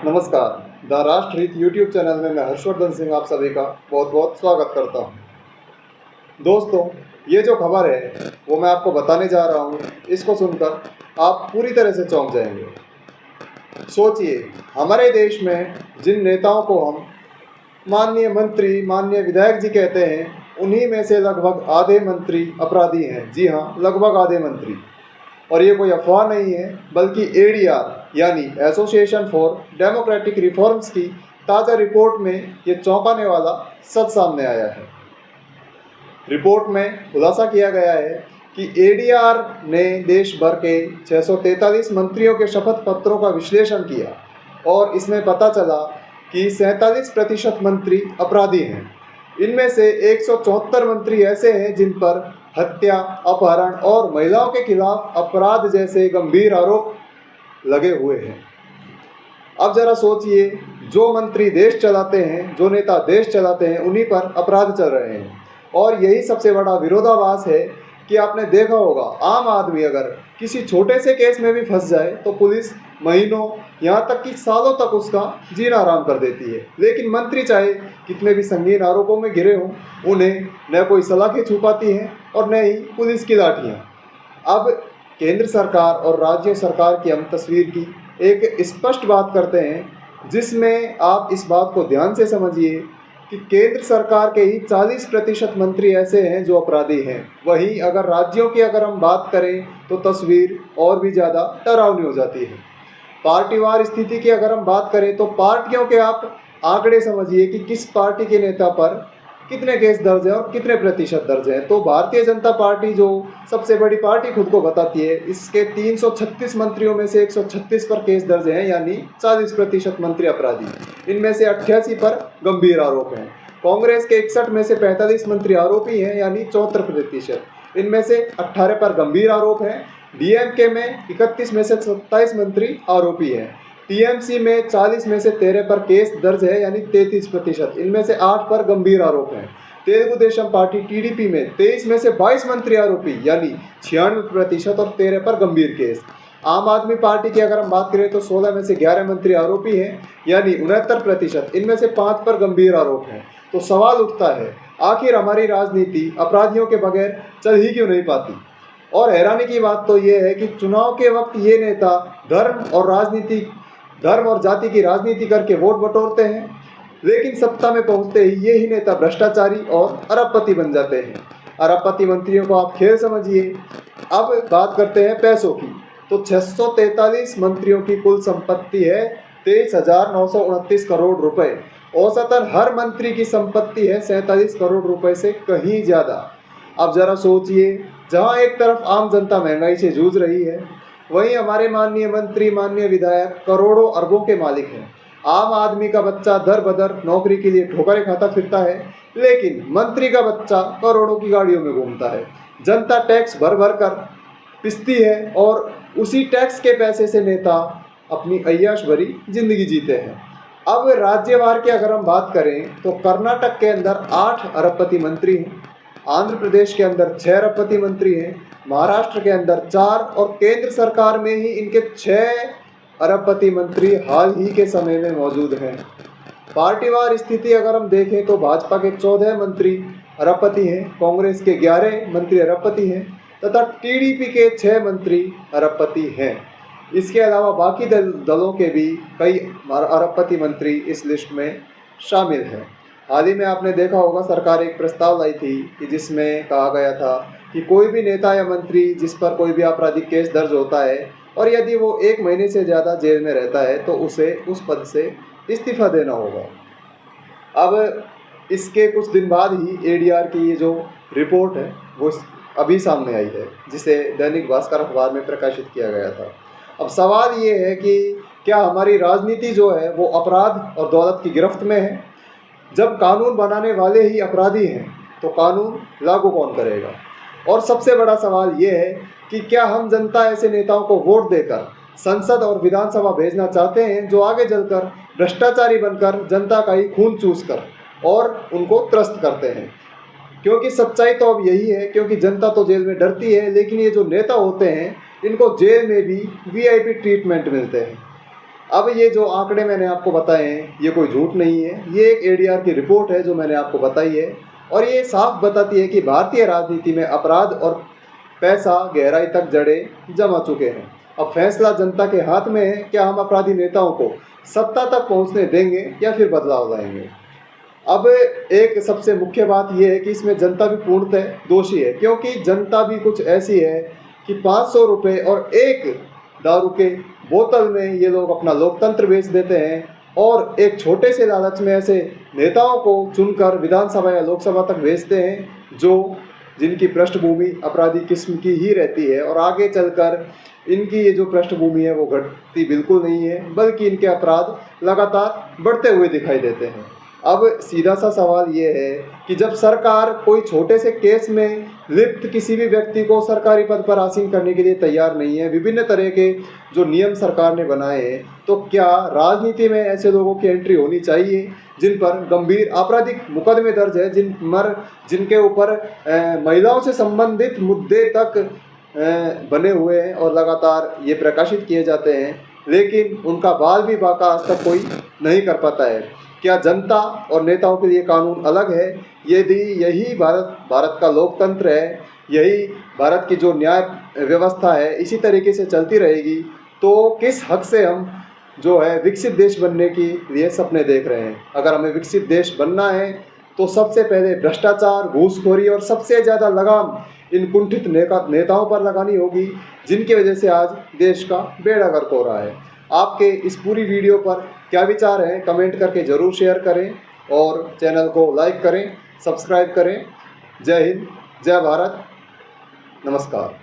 नमस्कार। द राष्ट्र हित यूट्यूब चैनल में मैं हर्षवर्धन सिंह आप सभी का बहुत बहुत स्वागत करता हूं। दोस्तों, ये जो खबर है वो मैं आपको बताने जा रहा हूं, इसको सुनकर आप पूरी तरह से चौंक जाएंगे। सोचिए, हमारे देश में जिन नेताओं को हम माननीय मंत्री, माननीय विधायक जी कहते हैं, उन्हीं में से लगभग आधे मंत्री अपराधी हैं। जी हाँ, लगभग आधे मंत्री। और ये कोई अफवाह नहीं है, बल्कि एडीआर यानी एसोसिएशन फॉर डेमोक्रेटिक रिफॉर्म्स की ताज़ा रिपोर्ट में ये चौंकाने वाला सच सामने आया है। रिपोर्ट में खुलासा किया गया है कि एडीआर ने देश भर के 643 मंत्रियों के शपथ पत्रों का विश्लेषण किया और इसमें पता चला कि 47% मंत्री अपराधी हैं। इनमें से 174 मंत्री ऐसे हैं जिन पर हत्या, अपहरण और महिलाओं के खिलाफ अपराध जैसे गंभीर आरोप लगे हुए हैं। अब जरा सोचिए, जो मंत्री देश चलाते हैं, जो नेता देश चलाते हैं, उन्हीं पर अपराध चल रहे हैं। और यही सबसे बड़ा विरोधाभास है कि आपने देखा होगा, आम आदमी अगर किसी छोटे से केस में भी फंस जाए तो पुलिस महीनों, यहाँ तक कि सालों तक उसका जीना आराम कर देती है। लेकिन मंत्री चाहे कितने भी संगीन आरोपों में घिरे हों, उन्हें न कोई सलाखें छुपाती हैं और न ही पुलिस की लाठियाँ। अब केंद्र सरकार और राज्य सरकार की हम तस्वीर की एक स्पष्ट बात करते हैं, जिसमें आप इस बात को ध्यान से समझिए कि केंद्र सरकार के ही 40% मंत्री ऐसे हैं जो अपराधी हैं। वहीं अगर राज्यों की अगर हम बात करें तो तस्वीर और भी ज़्यादा डरावनी हो जाती है। पार्टीवार स्थिति की अगर हम बात करें तो पार्टियों के आप आंकड़े समझिए कि किस पार्टी के नेता पर कितने केस दर्ज हैं और कितने प्रतिशत दर्ज हैं। तो भारतीय जनता पार्टी, जो सबसे बड़ी पार्टी खुद को बताती है, इसके 336 मंत्रियों में से 136 पर केस दर्ज हैं, यानी 40% मंत्री अपराधी। इनमें से 88 पर गंभीर आरोप हैं। कांग्रेस के 61 में से 45 मंत्री आरोपी हैं, यानी 74%। इनमें से 18 पर गंभीर आरोप हैं। डीएमके में 31 में से 27 मंत्री आरोपी हैं। टीएमसी में 40 में से 13 पर केस दर्ज है, यानी 33%। इनमें से 8 पर गंभीर आरोप हैं। तेलुगु देशम पार्टी टीडीपी में 23 में से 22 मंत्री आरोपी, यानी 96% और 13 पर गंभीर केस। आम आदमी पार्टी की अगर हम बात करें तो 16 में से 11 मंत्री आरोपी हैं, यानी 69%। इनमें से 5 पर गंभीर आरोप हैं। तो सवाल उठता है, आखिर हमारी राजनीति अपराधियों के बगैर चल ही क्यों नहीं पाती? और हैरानी की बात तो ये है कि चुनाव के वक्त ये नेता धर्म और जाति की राजनीति करके वोट बटोरते हैं, लेकिन सत्ता में पहुंचते ही ये ही नेता भ्रष्टाचारी और अरबपति बन जाते हैं। अरबपति मंत्रियों को आप खेल समझिए। अब बात करते हैं पैसों की। तो 643 मंत्रियों की कुल संपत्ति है 23,929 करोड़ रुपए। औसतन हर मंत्री की संपत्ति है 47 करोड़ रुपए से कहीं ज़्यादा। अब जरा सोचिए, जहाँ एक तरफ आम जनता महंगाई से जूझ रही है, वहीं हमारे माननीय मंत्री, माननीय विधायक करोड़ों अरबों के मालिक हैं। आम आदमी का बच्चा दर बदर नौकरी के लिए ठोकरें खाता फिरता है, लेकिन मंत्री का बच्चा करोड़ों की गाड़ियों में घूमता है। जनता टैक्स भर भर कर पिसती है और उसी टैक्स के पैसे से नेता अपनी अय्याश भरी जिंदगी जीते हैं। अब राज्यवार की अगर हम बात करें तो कर्नाटक के अंदर 8 अरबपति मंत्री हैं, आंध्र प्रदेश के अंदर 6 अरबपति मंत्री हैं, महाराष्ट्र के अंदर 4 और केंद्र सरकार में ही इनके 6 अरबपति मंत्री हाल ही के समय में मौजूद हैं। पार्टीवार स्थिति अगर हम देखें तो भाजपा के 14 मंत्री अरबपति हैं, कांग्रेस के 11 मंत्री अरबपति हैं तथा टीडीपी के 6 मंत्री अरबपति हैं। इसके अलावा बाकी दलों के भी कई अरबपति मंत्री इस लिस्ट में शामिल हैं। हाल ही में आपने देखा होगा, सरकार एक प्रस्ताव लाई थी कि जिसमें कहा गया था कि कोई भी नेता या मंत्री जिस पर कोई भी आपराधिक केस दर्ज होता है और यदि वो 1 महीने से ज़्यादा जेल में रहता है तो उसे उस पद से इस्तीफा देना होगा। अब इसके कुछ दिन बाद ही एडीआर की ये जो रिपोर्ट है वो अभी सामने आई है, जिसे दैनिक भास्कर अखबार में प्रकाशित किया गया था। अब सवाल ये है कि क्या हमारी राजनीति जो है वो अपराध और दौलत की गिरफ्त में है? जब कानून बनाने वाले ही अपराधी हैं तो कानून लागू कौन करेगा? और सबसे बड़ा सवाल ये है कि क्या हम जनता ऐसे नेताओं को वोट देकर संसद और विधानसभा भेजना चाहते हैं जो आगे चलकर भ्रष्टाचारी बनकर जनता का ही खून चूस कर और उनको त्रस्त करते हैं? क्योंकि सच्चाई तो अब यही है, क्योंकि जनता तो जेल में डरती है, लेकिन ये जो नेता होते हैं इनको जेल में भी वीआईपी ट्रीटमेंट मिलते हैं। अब ये जो आंकड़े मैंने आपको बताए हैं ये कोई झूठ नहीं है, ये एक एडीआर की रिपोर्ट है जो मैंने आपको बताई है और ये साफ बताती है कि भारतीय राजनीति में अपराध और पैसा गहराई तक जड़ें जमा चुके हैं। अब फैसला जनता के हाथ में है, क्या हम अपराधी नेताओं को सत्ता तक पहुंचने देंगे या फिर बदलाव लाएंगे। अब एक सबसे मुख्य बात यह है कि इसमें जनता भी पूर्णतः दोषी है, क्योंकि जनता भी कुछ ऐसी है कि 500 रुपये और एक दारू के बोतल में ये लोग अपना लोकतंत्र बेच देते हैं और एक छोटे से लालच में ऐसे नेताओं को चुनकर विधानसभा या लोकसभा तक भेजते हैं जो जिनकी पृष्ठभूमि अपराधी किस्म की ही रहती है और आगे चलकर इनकी ये जो पृष्ठभूमि है वो घटती बिल्कुल नहीं है, बल्कि इनके अपराध लगातार बढ़ते हुए दिखाई देते हैं। अब सीधा सा सवाल ये है कि जब सरकार कोई छोटे से केस में लिप्त किसी भी व्यक्ति को सरकारी पद पर आसीन करने के लिए तैयार नहीं है, विभिन्न तरह के जो नियम सरकार ने बनाए हैं, तो क्या राजनीति में ऐसे लोगों की एंट्री होनी चाहिए जिन पर गंभीर आपराधिक मुकदमे दर्ज है, जिनके ऊपर महिलाओं से संबंधित मुद्दे तक बने हुए हैं और लगातार ये प्रकाशित किए जाते हैं, लेकिन उनका बाल भी बाका आज तक कोई नहीं कर पाता है। क्या जनता और नेताओं के लिए कानून अलग है? यदि यही भारत का लोकतंत्र है, यही भारत की जो न्याय व्यवस्था है इसी तरीके से चलती रहेगी, तो किस हक से हम जो है विकसित देश बनने के लिए सपने देख रहे हैं। अगर हमें विकसित देश बनना है तो सबसे पहले भ्रष्टाचार, घूसखोरी और सबसे ज़्यादा लगाम इन कुंठित नेताओं पर लगानी होगी, जिनकी वजह से आज देश का बेड़ा गर्क हो रहा है। आपके इस पूरी वीडियो पर क्या विचार हैं कमेंट करके ज़रूर शेयर करें और चैनल को लाइक करें, सब्सक्राइब करें। जय हिंद, जय भारत, नमस्कार।